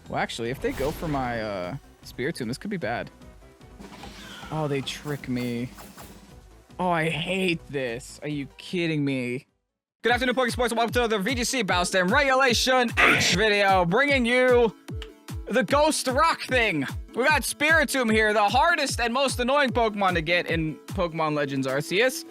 Well, actually, if they go for my Spiritomb, this could be bad. Oh, they trick me. Oh, I hate this. Are you kidding me? Good afternoon, Pokesports, and welcome to the VGC Bowstem Regulation H video, bringing you the Ghost Rock thing. We got Spiritomb here, the hardest and most annoying Pokemon to get in Pokemon Legends Arceus.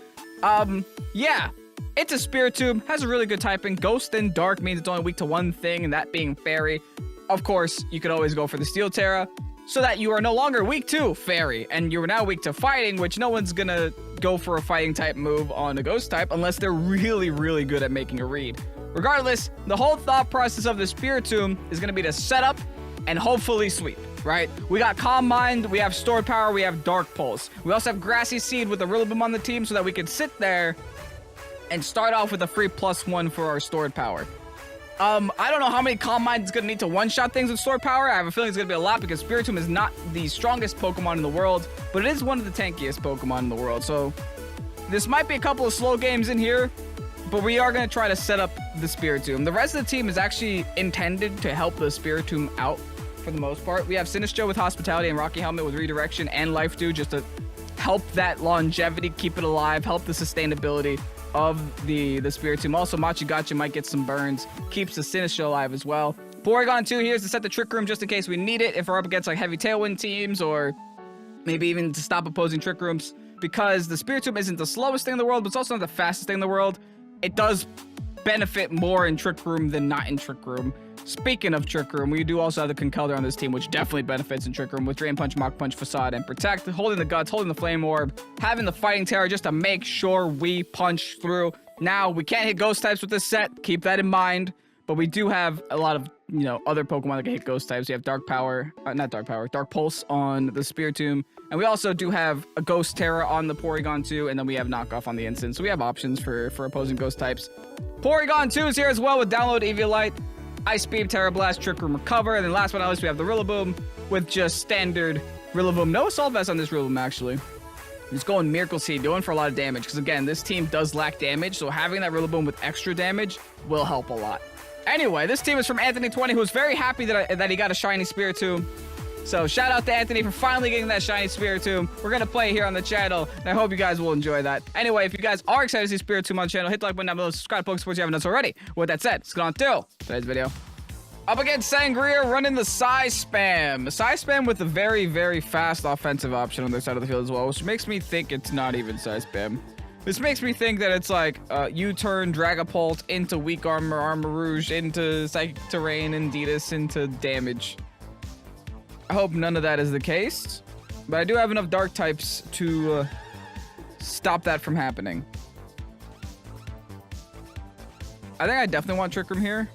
Yeah, it's a Spiritomb, has a really good typing. Ghost and Dark means it's only weak to one thing, and that being Fairy. Of course, you could always go for the Steel Terra, so that you are no longer weak to Fairy, and you are now weak to Fighting, which no one's gonna go for a Fighting type move on a Ghost type unless they're really, really good at making a read. Regardless, the whole thought process of the Spiritomb is gonna be to set up and hopefully sweep, right? We got Calm Mind, we have Stored Power, we have Dark Pulse. We also have Grassy Seed with a Rillaboom on the team so that we can sit there and start off with a free +1 for our Stored Power. I don't know how many Calm Mind is going to need to one-shot things with Stored Power. I have a feeling it's going to be a lot because Spiritomb is not the strongest Pokemon in the world, but it is one of the tankiest Pokemon in the world. So this might be a couple of slow games in here, but we are going to try to set up the Spiritomb. The rest of the team is actually intended to help the Spiritomb out for the most part. We have Sinnoh with Hospitality and Rocky Helmet with Redirection and Life Dew just to help that longevity, keep it alive, help the sustainability of the Spiritomb. Also, Machigacha might get some burns, keeps the Sinnoh alive as well. Porygon 2 here is to set the Trick Room just in case we need it, if we're up against like heavy Tailwind teams, or maybe even to stop opposing Trick Rooms, because the Spiritomb isn't the slowest thing in the world, but it's also not the fastest thing in the world. It does benefit more in Trick Room than not in Trick Room. Speaking of Trick Room, we do also have the Conkeldurr on this team, which definitely benefits in Trick Room with Drain Punch, Mach Punch, Facade, and Protect, holding the Guts, holding the Flame Orb, having the Fighting Terror just to make sure we punch through. Now, we can't hit Ghost types with this set, keep that in mind, but we do have a lot of, you know, other Pokemon that can hit Ghost types. We have Dark Pulse on the Spiritomb, and we also do have a Ghost Terra on the Porygon 2, and then we have Knockoff on the Instant, so we have options for opposing Ghost types. Porygon 2 is here as well with Download Eviolite, Ice Beam, Terra Blast, Trick Room, Recover, and then last but not least, we have the Rillaboom with just standard Rillaboom. No Assault Vest on this Rillaboom, actually. He's going Miracle Seed, going for a lot of damage, because again, this team does lack damage, so having that Rillaboom with extra damage will help a lot. Anyway, this team is from Anthony20, who's very happy that he got a shiny Spiritomb. So shout out to Anthony for finally getting that shiny Spiritomb. We're going to play here on the channel, and I hope you guys will enjoy that. Anyway, if you guys are excited to see Spiritomb on the channel, hit the like button down below, subscribe to Pokesports if you haven't done so already. With that said, let's get on to today's video. Up against Sangria, running the Psy Spam. Psy Spam with a very, very fast offensive option on their side of the field as well, which makes me think it's not even Psy Spam. This makes me think that it's like U-turn, Dragapult into Weak Armor, Armor Rouge, into Psychic Terrain, and Deedus into damage. I hope none of that is the case, but I do have enough Dark types to stop that from happening. I think I definitely want Trick Room here.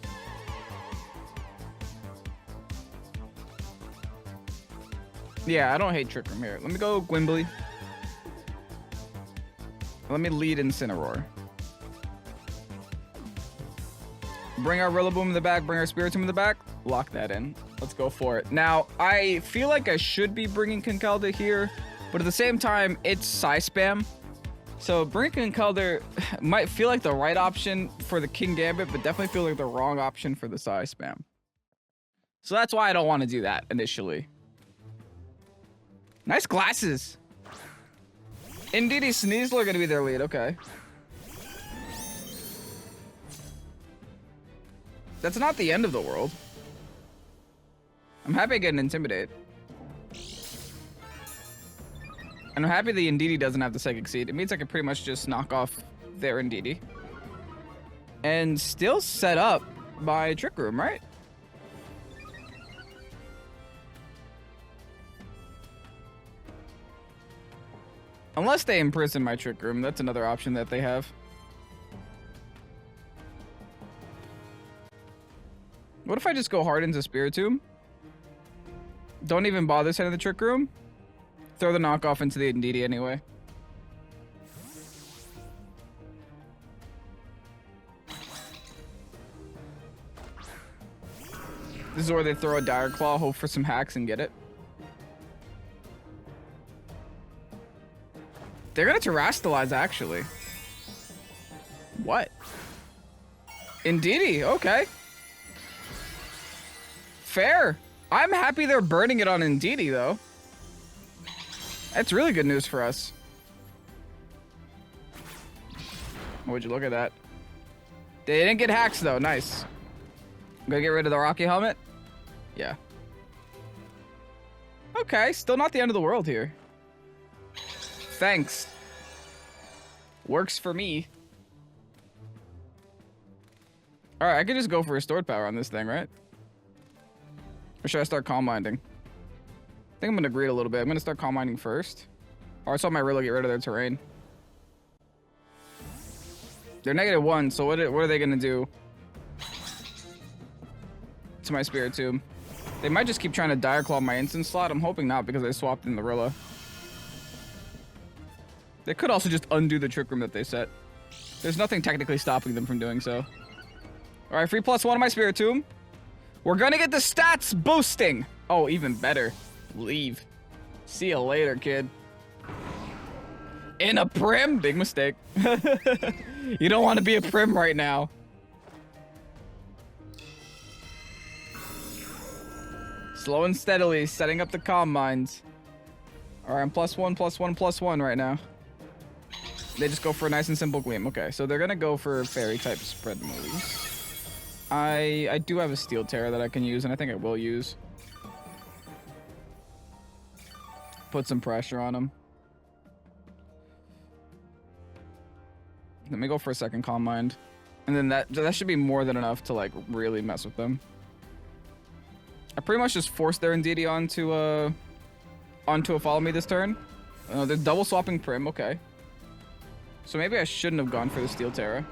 Yeah, I don't hate Trick Room here. Let me go Gwimbly. Let me lead Incineroar. Bring our Rillaboom in the back, bring our Spiritomb in the back. Lock that in. Let's go for it. Now, I feel like I should be bringing Conkeldurr here, but at the same time, it's Psy Spam. So bringing Conkeldurr might feel like the right option for the King Gambit, but definitely feel like the wrong option for the Psy Spam. So that's why I don't want to do that initially. Nice glasses. Indeedee Sneasel are going to be their lead. Okay. That's not the end of the world. I'm happy I get an Intimidate. And I'm happy the Indeedee doesn't have the Psychic Seed. It means I can pretty much just knock off their Indeedee. And still set up by Trick Room, right? Unless they imprison my Trick Room, that's another option that they have. What if I just go hard into Spiritomb? Don't even bother sending the Trick Room? Throw the knockoff into the Indeedee anyway. This is where they throw a Dire Claw, hope for some hacks, and get it. They're gonna Terrastalize, actually. What? Indeedee, okay. Fair. I'm happy they're burning it on Indeedee, though. That's really good news for us. Would you look at that? They didn't get hacks, though. Nice. Gonna get rid of the Rocky helmet? Yeah. Okay, still not the end of the world here. Thanks. Works for me. Alright, I could just go for a stored power on this thing, right? Or should I start calm minding? I think I'm gonna greed a little bit. I'm gonna start calm minding first. Or I saw my Riddle get rid of their terrain. They're -1, so what are they gonna do to my Spiritomb? They might just keep trying to Dire Claw my instant slot. I'm hoping not, because I swapped in the Rilla. They could also just undo the Trick Room that they set. There's nothing technically stopping them from doing so. Alright, free +1 on my Spiritomb. We're gonna get the stats boosting. Oh, even better. Leave. See you later, kid. In a Prim? Big mistake. You don't want to be a Prim right now. Slow and steadily, setting up the calm minds. Alright, I'm +1, +1, +1 right now. They just go for a nice and simple Gleam. Okay, so they're gonna go for fairy type spread moves. I do have a Steel Terror that I can use, and I think I will use. Put some pressure on them. Let me go for a second Calm Mind. And then that should be more than enough to, like, really mess with them. I pretty much just forced their Indeedee onto a Follow Me this turn. They're double swapping Prim, okay. So maybe I shouldn't have gone for the Steel Terror.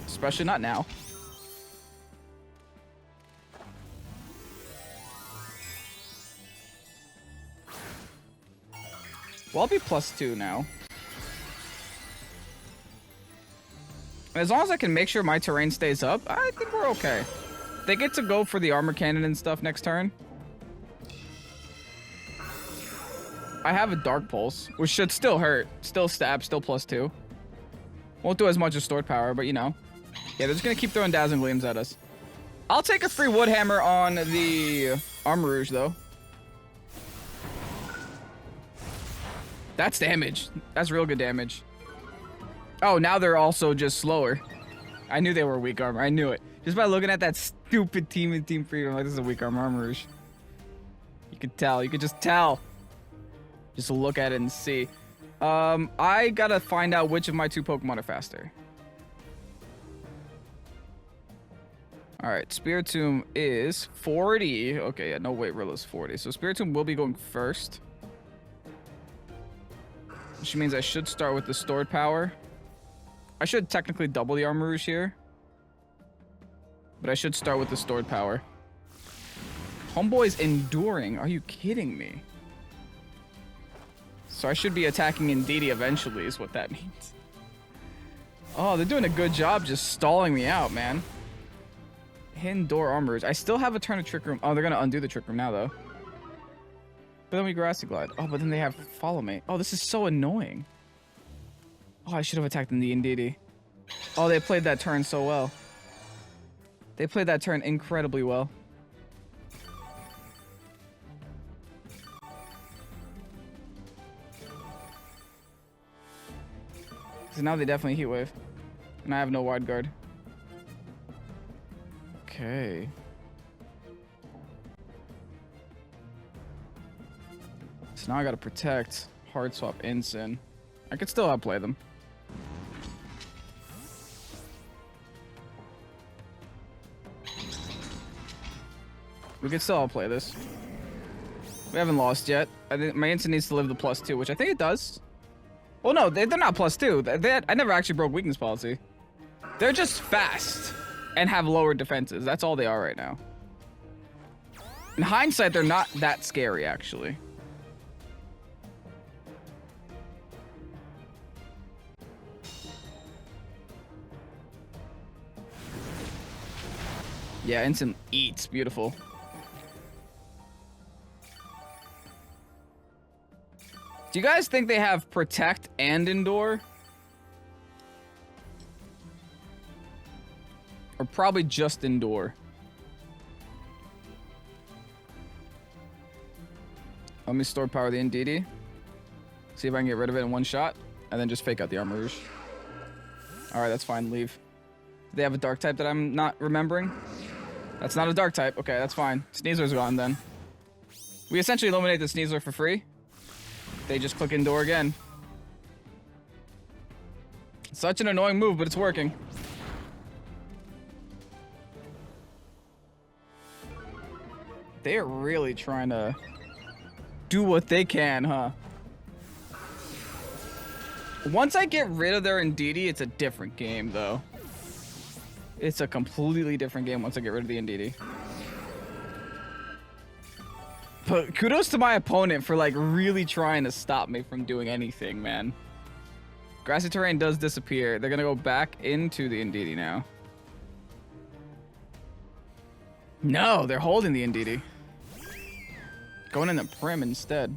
Especially not now. Well, I'll be +2 now. As long as I can make sure my terrain stays up, I think we're okay. They get to go for the Armor Cannon and stuff next turn. I have a Dark Pulse, which should still hurt. Still stab, still +2. Won't do as much as Stored Power, but you know. Yeah, they're just gonna keep throwing Dazzling Gleams at us. I'll take a free Wood Hammer on the Armor Rouge, though. That's damage. That's real good damage. Oh, now they're also just slower. I knew they were weak armor. I knew it. Just by looking at that stupid team in Team Freedom, like, this is a weak Armor Rouge. You could tell. You could just tell. Just look at it and see. I gotta find out which of my 2 Pokemon are faster. Alright, Spiritomb is 40. Okay, yeah, no wait, Rilla's 40. So Spiritomb will be going first. Which means I should start with the Stored Power. I should technically double the Armor Rouge here. But I should start with the Stored Power. Homeboy's Enduring. Are you kidding me? So I should be attacking Indeedee eventually is what that means. Oh, they're doing a good job just stalling me out, man. Hidden Door Armor Rouge. I still have a turn of Trick Room. Oh, they're going to undo the Trick Room now, though. But then we Grassy Glide. Oh, but then they have Follow Me. Oh, this is so annoying. Oh, I should have attacked in the Indeedee. Oh, they played that turn so well. They played that turn incredibly well. So now they definitely Heat Wave. And I have no Wide Guard. Okay. So now I gotta protect, Hard Swap, Incin. I could still outplay them. We could still outplay this. We haven't lost yet. I think my Incin needs to live the +2, which I think it does. Well, no, they're not +2. I never actually broke weakness policy. They're just fast and have lower defenses. That's all they are right now. In hindsight, they're not that scary, actually. Yeah, Incin eats. Beautiful. Do you guys think they have Protect and Endure? Or probably just Endure. Let me store power the Indeedee. See if I can get rid of it in one shot. And then just fake out the Armor Rouge. Alright, that's fine. Leave. Do they have a dark type that I'm not remembering? That's not a dark type. Okay, that's fine. Sneasler's gone then. We essentially eliminate the Sneasler for free. They just click Indoor again. Such an annoying move, but it's working. They are really trying to do what they can, huh? Once I get rid of their Indeedee, it's a different game, though. It's a completely different game once I get rid of the Indeedee. But kudos to my opponent for, like, really trying to stop me from doing anything, man. Grassy terrain does disappear. They're gonna go back into the Indeedee now. No, they're holding the Indeedee. Going in the Prim instead.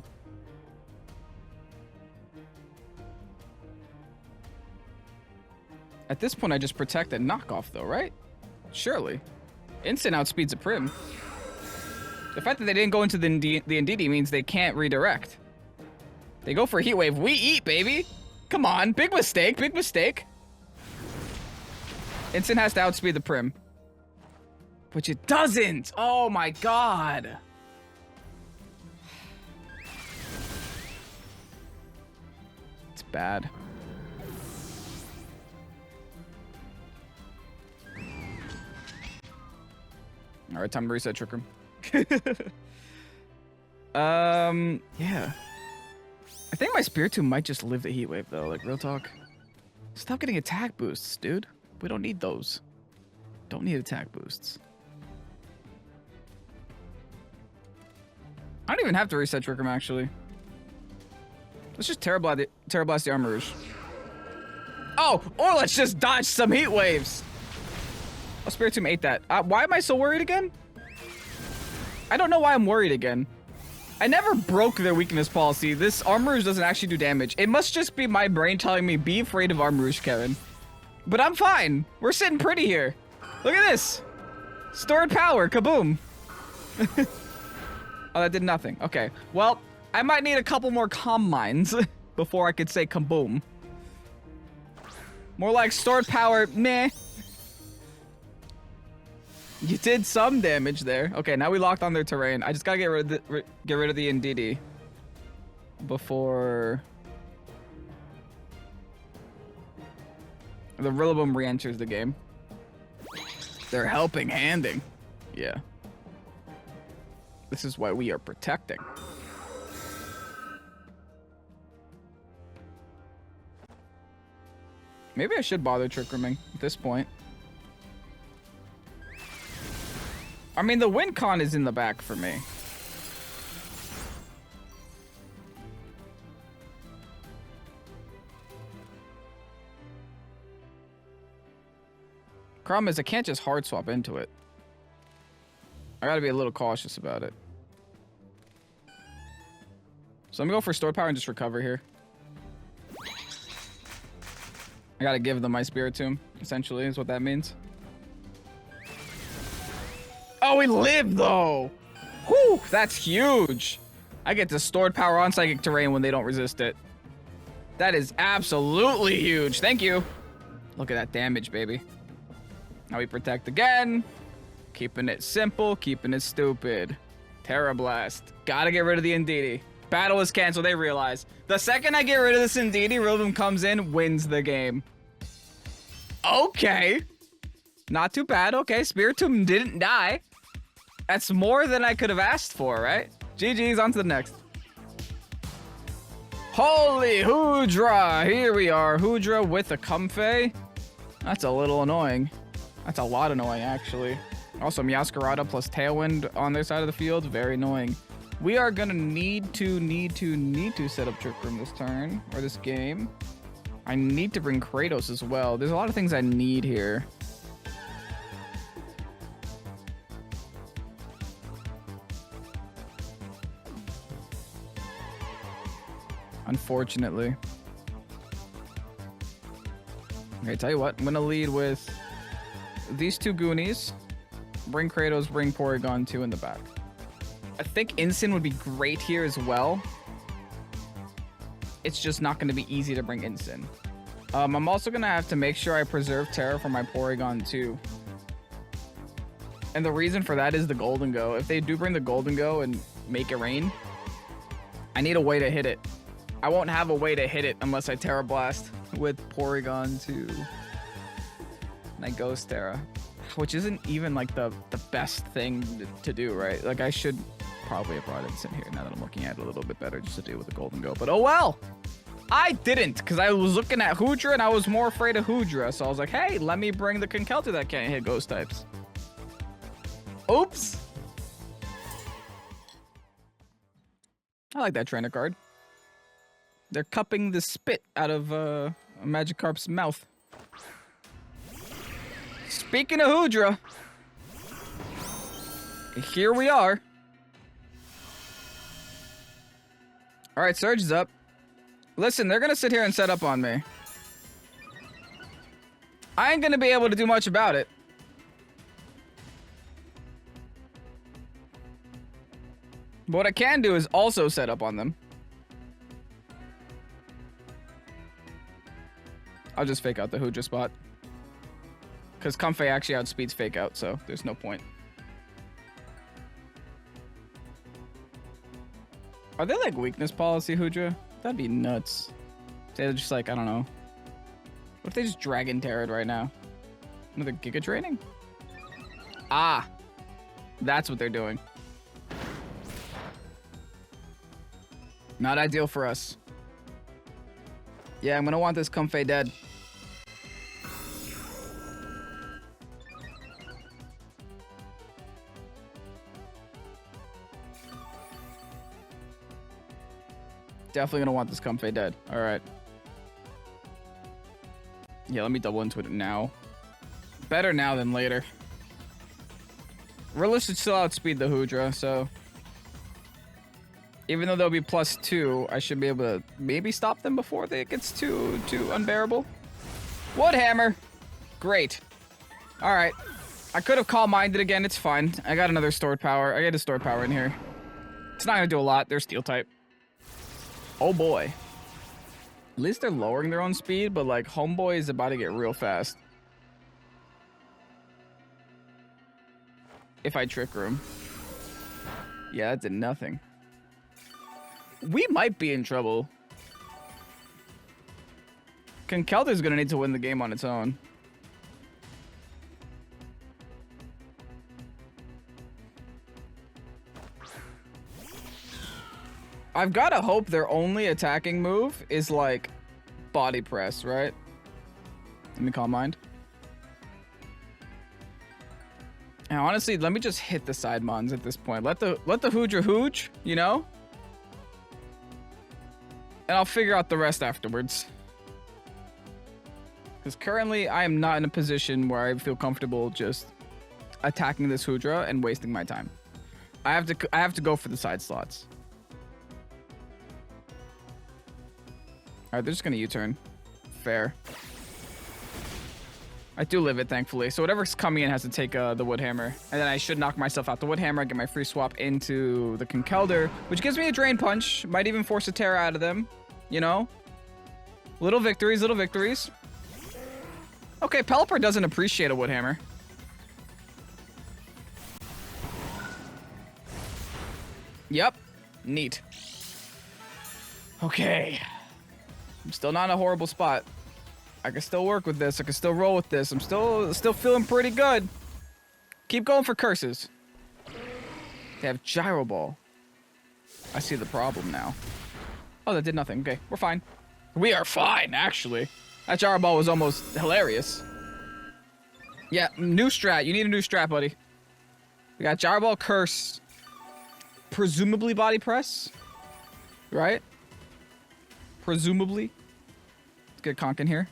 At this point, I just protect a knockoff, though, right? Surely. Instant outspeeds a Prim. The fact that they didn't go into the Indeedee means they can't redirect. They go for Heat Wave. We eat, baby! Come on, big mistake, big mistake. Instant has to outspeed the Prim. Which it doesn't! Oh my god! It's bad. Alright, time to reset Trick Room. Yeah. I think my Spiritomb might just live the Heat Wave, though. Like, real talk. Stop getting attack boosts, dude. We don't need those. Don't need attack boosts. I don't even have to reset Trick Room, actually. Let's just Terra Blast the Armor Rouge. Oh! Or let's just dodge some Heat Waves! Oh, Spiritomb ate that. Why am I so worried again? I don't know why I'm worried again. I never broke their weakness policy. This Armor Rouge doesn't actually do damage. It must just be my brain telling me, be afraid of Armor Rouge, Kevin. But I'm fine. We're sitting pretty here. Look at this. Stored power. Kaboom. Oh, that did nothing. Okay. Well, I might need a couple more Calm Minds before I could say kaboom. More like stored power. Meh. You did some damage there. Okay, now we locked on their terrain. I just gotta get rid of the Indeedee before the Rillaboom re-enters the game. They're helping handing. Yeah. This is why we are protecting. Maybe I should bother Trick Rooming at this point. I mean, the win con is in the back for me. Problem is, I can't just hard swap into it. I gotta be a little cautious about it. So I'm gonna go for stored power and just recover here. I gotta give them my Spiritomb, essentially, is what that means. Oh, we live, though! Whew, that's huge! I get to stored power on psychic terrain when they don't resist it. That is absolutely huge. Thank you. Look at that damage, baby. Now we protect again. Keeping it simple, keeping it stupid. Terra Blast. Gotta get rid of the Indeedee. Battle is canceled, they realize. The second I get rid of this Indeedee, Rillaboom comes in, wins the game. Okay. Not too bad. Okay, Spiritomb didn't die. That's more than I could have asked for, right? GG's, on to the next. Holy Hoodra! Here we are. Hoodra with a Comfey. That's a little annoying. That's a lot annoying, actually. Also, Meowscarada plus Tailwind on their side of the field. Very annoying. We are gonna need to set up Trick Room this turn, or this game. I need to bring Kratos as well. There's a lot of things I need here. Unfortunately. Okay, tell you what, I'm gonna lead with these two Goonies. Bring Kratos, bring Porygon 2 in the back. I think Instant would be great here as well. It's just not going to be easy to bring Instant. I'm also going to have to make sure I preserve Terra for my Porygon too. And the reason for that is the Golden Go. If they do bring the Golden Go and make it rain, I need a way to hit it. I won't have a way to hit it unless I Terra Blast with Porygon 2. And I Ghost Terra. Which isn't even like the best thing to do, right? Like I should probably have brought Instant here now that I'm looking at it a little bit better just to deal with the Golden Go. But oh well! I didn't, because I was looking at Hoodra and I was more afraid of Hoodra. So I was like, hey, let me bring the Conkeldurr that can't hit ghost types. Oops. I like that trainer card. They're cupping the spit out of Magikarp's mouth. Speaking of Hoodra, here we are. All right, Surge is up. Listen, they're gonna sit here and set up on me. I ain't gonna be able to do much about it. But what I can do is also set up on them. I'll just fake out the Hoodra spot. Because Comfey actually outspeeds fake out, so there's no point. Are they like weakness policy, Hoodra? That'd be nuts. They're just like, I don't know. What if they just Dragon Terra'd right now? Another Giga Draining? Ah! That's what they're doing. Not ideal for us. Yeah, I'm gonna want this Comfey dead. Definitely gonna want this Comfey dead. Alright. Yeah, let me double into it now. Better now than later. Rilla should still outspeed the Hoodra, so... Even though they'll be +2, I should be able to maybe stop them before it gets too unbearable. Woodhammer! Great. Alright. I could have Calm Minded again, it's fine. I got another stored power. I got a stored power in here. It's not gonna do a lot, they're Steel type. Oh boy. At least they're lowering their own speed, but like Homeboy is about to get real fast. If I Trick Room. Yeah, that did nothing. We might be in trouble. Conkeldurr's gonna need to win the game on its own. I've gotta hope their only attacking move is like body press, right? Let me Calm Mind. And honestly, let me just hit the side mons at this point. Let the Hoodra hooge, you know? And I'll figure out the rest afterwards. Because currently, I am not in a position where I feel comfortable just attacking this Hoodra and wasting my time. I have to go for the side slots. Alright, they're just gonna U-turn. Fair. I do live it, thankfully. So whatever's coming in has to take the Woodhammer. And then I should knock myself out the Woodhammer, get my free swap into the Conkeldurr, which gives me a Drain Punch. Might even force a Terra out of them. You know? Little victories, little victories. Okay, Pelipper doesn't appreciate a Woodhammer. Yep. Neat. Okay. I'm still not in a horrible spot. I can still work with this. I can still roll with this. I'm still feeling pretty good. Keep going for curses. They have Gyro Ball. I see the problem now. Oh, that did nothing. Okay, we're fine. We are fine, actually. That Gyro Ball was almost hilarious. Yeah, new strat. You need a new strat, buddy. We got Gyro Ball, Curse. Presumably Body Press. Right? Presumably. Let's get Conk in here.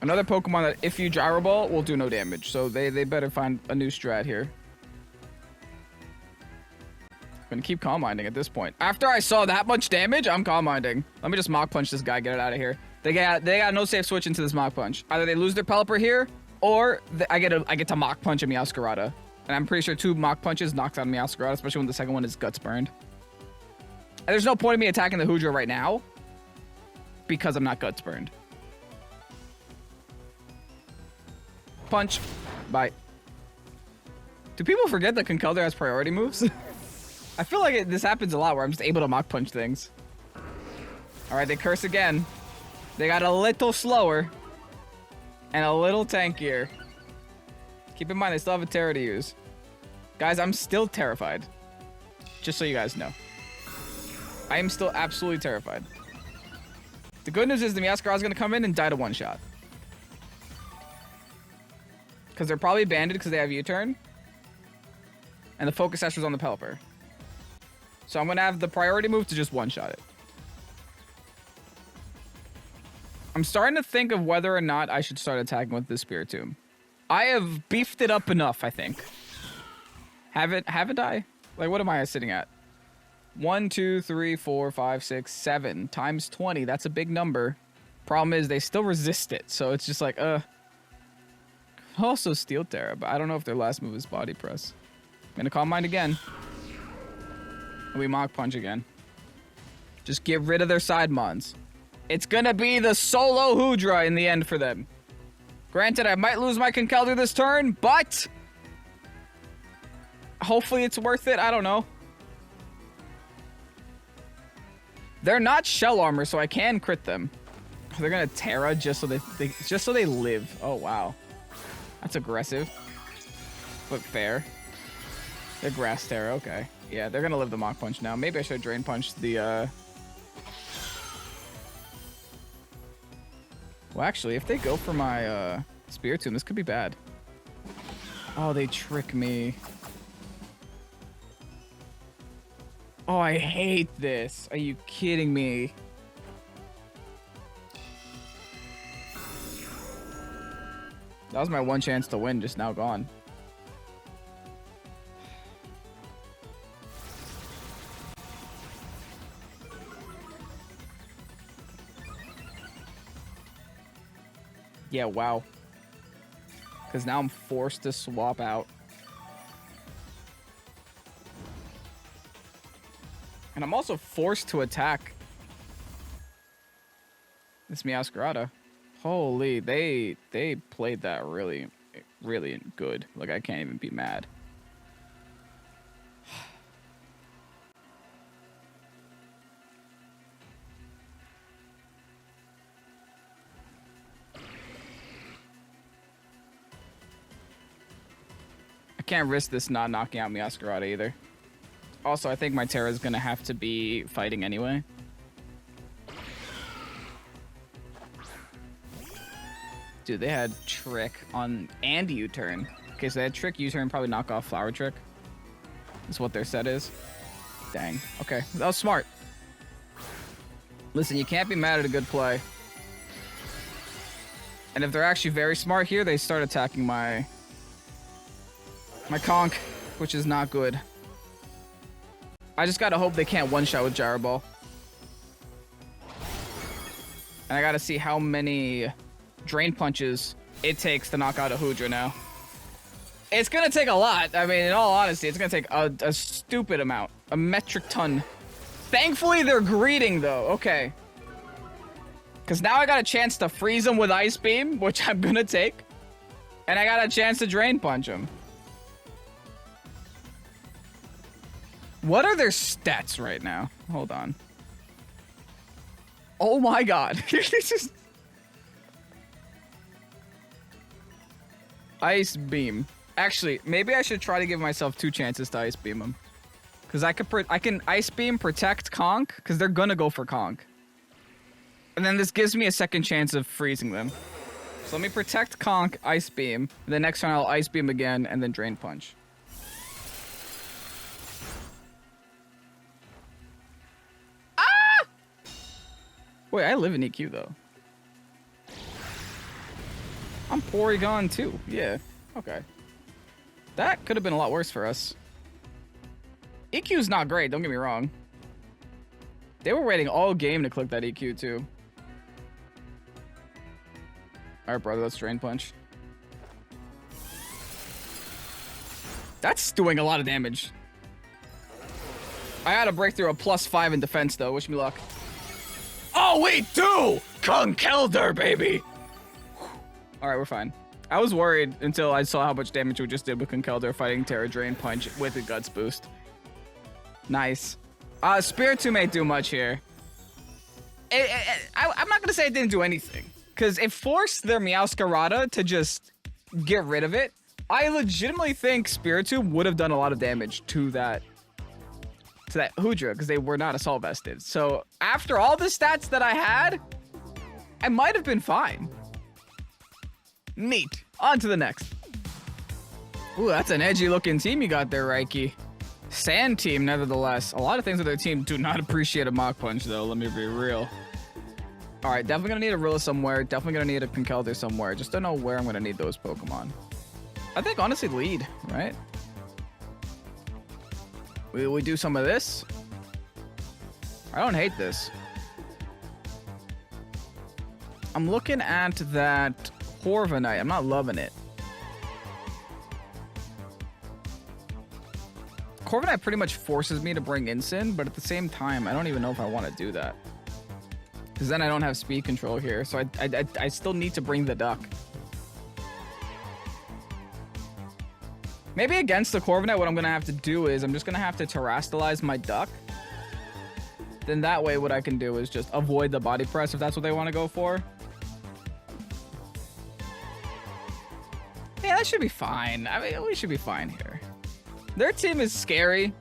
Another Pokemon that if you Gyro Ball will do no damage. So they better find a new strat here. I'm gonna keep Calm Minding at this point. After I saw that much damage, I'm Calm Minding. Let me just Mach Punch this guy, get it out of here. They got no safe switch into this Mach Punch. Either they lose their Pelipper here, or I get to Mach Punch a Meowscarada. And I'm pretty sure 2 Mach Punches knocks out Meowscarada, especially when the second one is Guts Burned. And there's no point in me attacking the Hoodra right now because I'm not Guts Burned. Punch. Bye. Do people forget that Conkeldurr has priority moves? I feel like this happens a lot where I'm just able to Mach Punch things. Alright, they curse again. They got a little slower. And a little tankier. Keep in mind, they still have a Terra to use. Guys, I'm still terrified. Just so you guys know. I am still absolutely terrified. The good news is the Meowscarada is going to come in and die to one-shot. Because they're probably banded because they have U-turn. And the Focus Sash was on the Pelipper. So I'm going to have the priority move to just one-shot it. I'm starting to think of whether or not I should start attacking with the Spiritomb. I have beefed it up enough, I think. Have it die? Like, what am I sitting at? 1, 2, 3, 4, 5, 6, 7 times 20. That's a big number. Problem is, they still resist it. So it's just like, Also Steel Terra, but I don't know if their last move is Body Press. I'm gonna Calm Mind again. And we Mach Punch again. Just get rid of their side mons. It's gonna be the solo Hoodra in the end for them. Granted, I might lose my Conkeldurr this turn, but hopefully it's worth it. I don't know. They're not Shell Armor, so I can crit them. They're gonna Terra just so they live. Oh wow, that's aggressive, but fair. They're Grass Terra. Okay, yeah, they're gonna live the Mach Punch now. Maybe I should Drain Punch the. Well, actually, if they go for my Spiritomb, this could be bad. Oh, they trick me. Oh, I hate this. Are you kidding me? That was my one chance to win, just now gone. Yeah, wow. Because now I'm forced to swap out. And I'm also forced to attack this Meowscarada. Holy, they played that really, really good. Like, I can't even be mad. I can't risk this not knocking out Meowscarada either. Also, I think my Terra is going to have to be fighting anyway. Dude, they had Trick on and U-turn. Okay, so they had Trick, U-turn, probably knock off Flower Trick. That's what their set is. Dang. Okay, that was smart. Listen, you can't be mad at a good play. And if they're actually very smart here, they start attacking my Conk, which is not good. I just gotta hope they can't one-shot with Gyro Ball. And I gotta see how many Drain Punches it takes to knock out a Hoodra now. It's gonna take a lot. I mean, in all honesty, it's gonna take a stupid amount. A metric ton. Thankfully, they're greeting, though. Okay. Because now I got a chance to freeze them with Ice Beam, which I'm gonna take. And I got a chance to Drain Punch them. What are their stats right now? Hold on. Oh my god. Just... Ice Beam. Actually, maybe I should try to give myself 2 chances to Ice Beam them. Because I can Ice Beam, protect Conk, because they're gonna go for Conk. And then this gives me a second chance of freezing them. So let me protect Conk, Ice Beam. The next turn I'll Ice Beam again, and then Drain Punch. Wait, I live in EQ, though. I'm Porygon, too. Yeah. Okay. That could have been a lot worse for us. EQ's not great, don't get me wrong. They were waiting all game to click that EQ, too. Alright, brother, let's Drain Punch. That's doing a lot of damage. I had a breakthrough of +5 in defense, though. Wish me luck. Oh, wait, do! Conkeldurr, baby! All right, we're fine. I was worried until I saw how much damage we just did with Conkeldurr fighting Terra Drain Punch with a Guts boost. Nice. Spiritomb ain't do much here. I'm not going to say it didn't do anything, because it forced their Meowscarada to just get rid of it. I legitimately think Spiritomb would have done a lot of damage to that Hoodra, because they were not Assault Vested. So after all the stats that I had, I might have been fine. Neat. On to the next. Ooh, that's an edgy looking team you got there, Reiki. Sand team, nevertheless. A lot of things with their team do not appreciate a Mach Punch, though. Let me be real. All right, definitely gonna need a Rilla somewhere. Definitely gonna need a Conkeldurr somewhere. Just don't know where I'm gonna need those Pokemon. I think, honestly, lead, right? We do some of this. I don't hate this. I'm looking at that Corviknight. I'm not loving it. Corviknight pretty much forces me to bring Incin, but at the same time, I don't even know if I want to do that. Because then I don't have speed control here, so I still need to bring the Duck. Maybe against the Corviknight, what I'm going to have to do is I'm just going to have to Terrastalize my Duck. Then that way, what I can do is just avoid the body press if that's what they want to go for. Yeah, that should be fine. I mean, we should be fine here. Their team is scary,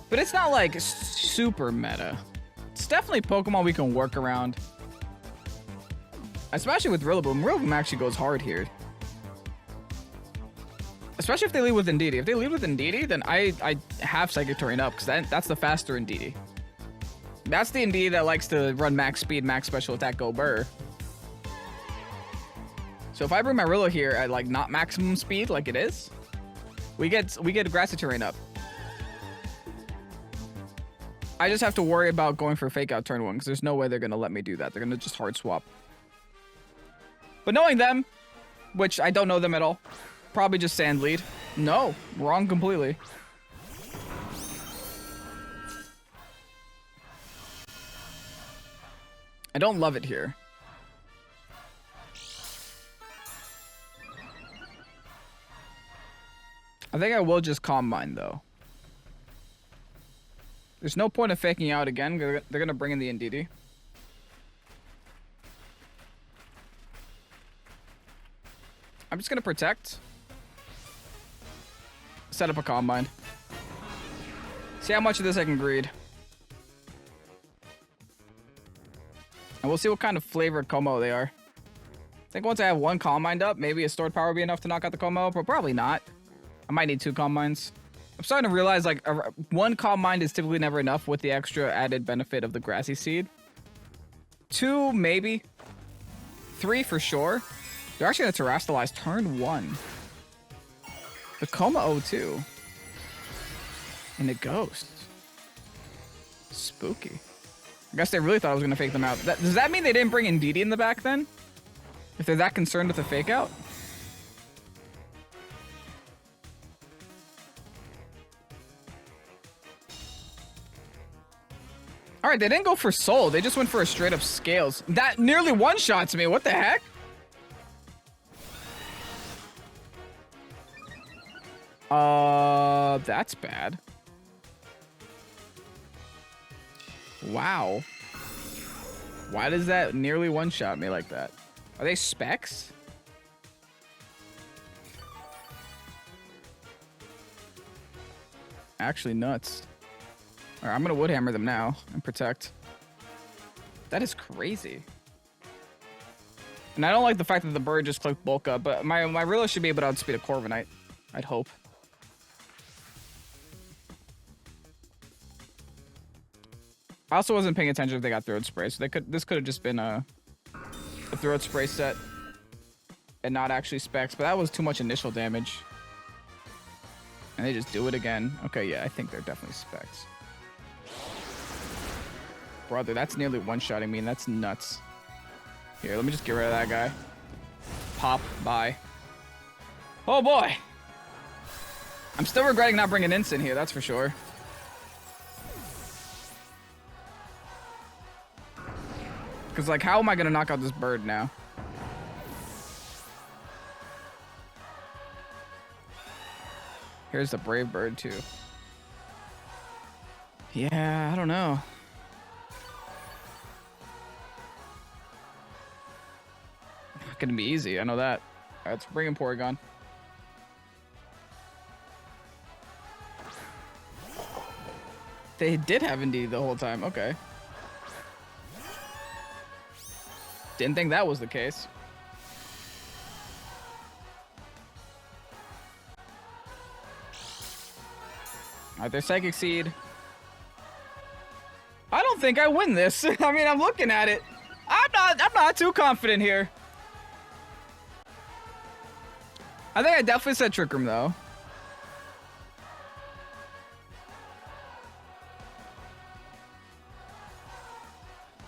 but it's not like super meta. It's definitely Pokemon we can work around. Especially with Rillaboom. Rillaboom actually goes hard here. Especially if they lead with Indeedee. If they lead with Indeedee, then I have Psychic Terrain up, because that's the faster Indeedee. That's the Indeedee that likes to run max speed, max special attack, go burr. So if I bring my Rilla here at like not maximum speed like it is, we get Grassy Terrain up. I just have to worry about going for Fake Out turn 1, because there's no way they're going to let me do that. They're going to just hard swap. But knowing them, which I don't know them at all, probably just Sand lead. No, wrong completely. I don't love it here. I think I will just Calm Mind, though. There's no point of faking out again. They're going to bring in the Indeedee. I'm just going to Protect. Set up a Calm Mind. See how much of this I can greed. And we'll see what kind of flavored Como they are. I think once I have one Calm Mind up, maybe a Stored Power will be enough to knock out the Como, but probably not. I might need 2 Calm Minds. I'm starting to realize like one Calm Mind is typically never enough with the extra added benefit of the Grassy Seed. 2, maybe. 3 for sure. They're actually going to Terrastalize turn 1. The Coma O2. And a Ghost. Spooky. I guess they really thought I was going to fake them out. Does that mean they didn't bring Indeedee in the back then? If they're that concerned with the fake out? All right, they didn't go for Soul. They just went for a straight up Scales. That nearly one-shots me. What the heck? That's bad. Wow. Why does that nearly one-shot me like that? Are they specs? Actually nuts. All right, I'm gonna Wood Hammer them now and Protect. That is crazy. And I don't like the fact that the bird just clicked Bulk Up, but my Rilla should be able to outspeed a Corviknight. I'd hope. I also wasn't paying attention if they got Throat Spray, so this could have just been a Throat Spray set and not actually specs, but that was too much initial damage. And they just do it again. Okay, yeah, I think they're definitely specs. Brother, that's nearly one-shotting me, and that's nuts. Here, let me just get rid of that guy. Pop, bye. Oh boy! I'm still regretting not bringing Instant here, that's for sure. Because, like, how am I going to knock out this bird now? Here's the Brave Bird, too. Yeah, I don't know. Not going to be easy, I know that. All right, let's bring in Porygon. They did have Indeed the whole time. Okay. Didn't think that was the case. Alright, there's Psychic Seed. I don't think I win this. I mean, I'm looking at it. I'm not too confident here. I think I definitely said Trick Room though.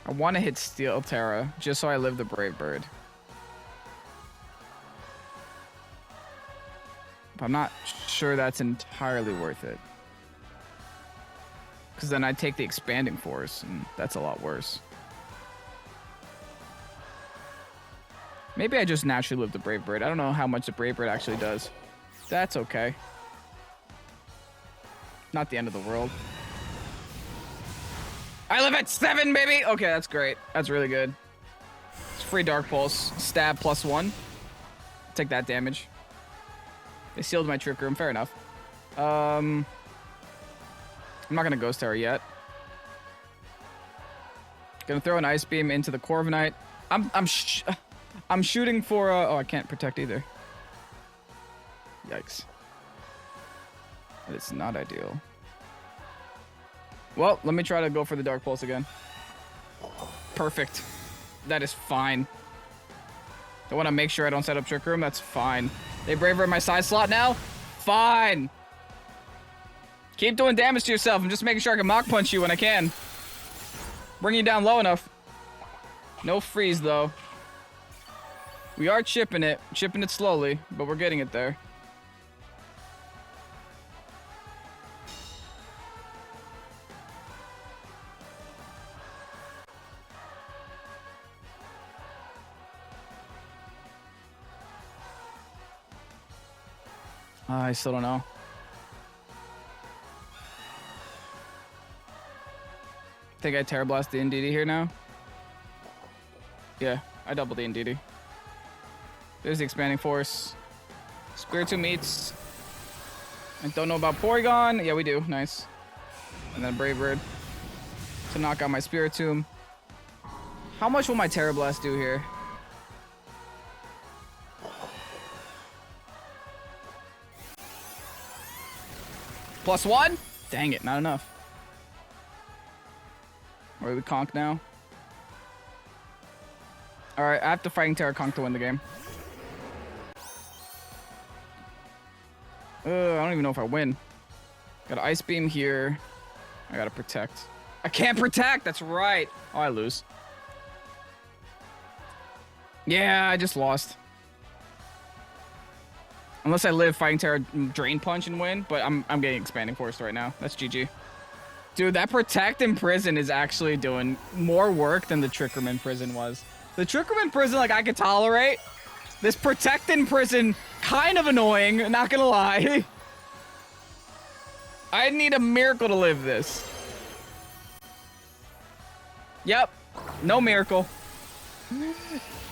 I want to hit Steel Terra just so I live the Brave Bird. But I'm not sure that's entirely worth it. Because then I'd take the Expanding Force, and that's a lot worse. Maybe I just naturally live the Brave Bird. I don't know how much the Brave Bird actually does. That's okay. Not the end of the world. I live at 7, baby! Okay, that's great. That's really good. It's free Dark Pulse. Stab +1. Take that damage. They sealed my Trick Room. Fair enough. I'm not going to Ghost Terror yet. Gonna throw an Ice Beam into the Corviknight. I'm shooting for... oh, I can't protect either. Yikes. That is not ideal. Well, let me try to go for the Dark Pulse again. Perfect. That is fine. I want to make sure I don't set up Trick Room. That's fine. They Braver in my side slot now? Fine. Keep doing damage to yourself. I'm just making sure I can Mach Punch you when I can. Bring you down low enough. No freeze, though. We are chipping it. Chipping it slowly, but we're getting it there. I still don't know. Think I Terra Blast the NDD here now? Yeah, I double the NDD. There's the Expanding Force. Spiritomb meets. I don't know about Porygon. Yeah, we do. Nice. And then Brave Bird to knock out my Spiritomb. How much will my Terra Blast do here? +1? Dang it, not enough. Or we conk now. Alright, I have to Fighting Terra conk to win the game. I don't even know if I win. Got an Ice Beam here. I gotta protect. I can't protect! That's right! Oh, I lose. Yeah, I just lost. Unless I live Fighting Terra Drain Punch and win, but I'm getting Expanding Force right now. That's GG. Dude, that Protect in Prison is actually doing more work than the Trick Room in Prison was. The Trick Room in Prison, like, I could tolerate. This Protect in Prison, kind of annoying, not gonna lie. I need a miracle to live this. Yep, no miracle.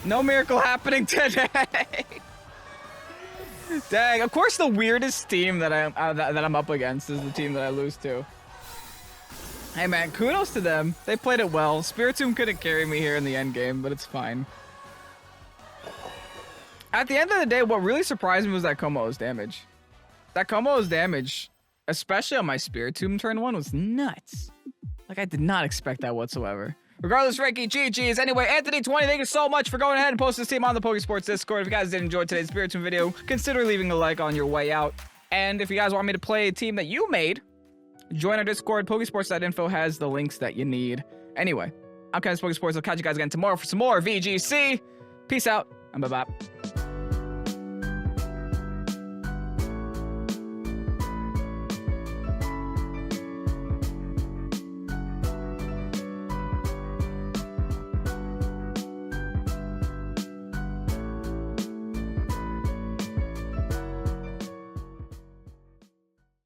No miracle happening today. Dang, of course the weirdest team that I'm up against is the team that I lose to. Hey man, kudos to them. They played it well. Spiritomb couldn't carry me here in the end game, but it's fine. At the end of the day, what really surprised me was that Komo's damage. That Komo's damage, especially on my Spiritomb turn 1, was nuts. Like, I did not expect that whatsoever. Regardless, Frankie, GG's. Anyway, Anthony20, thank you so much for going ahead and posting this team on the Pokesports Discord. If you guys did enjoy today's Spiritomb video, consider leaving a like on your way out. And if you guys want me to play a team that you made, join our Discord. Pokesports.info has the links that you need. Anyway, I'm Kenneth Pokesports. I'll catch you guys again tomorrow for some more VGC. Peace out, and bye-bye.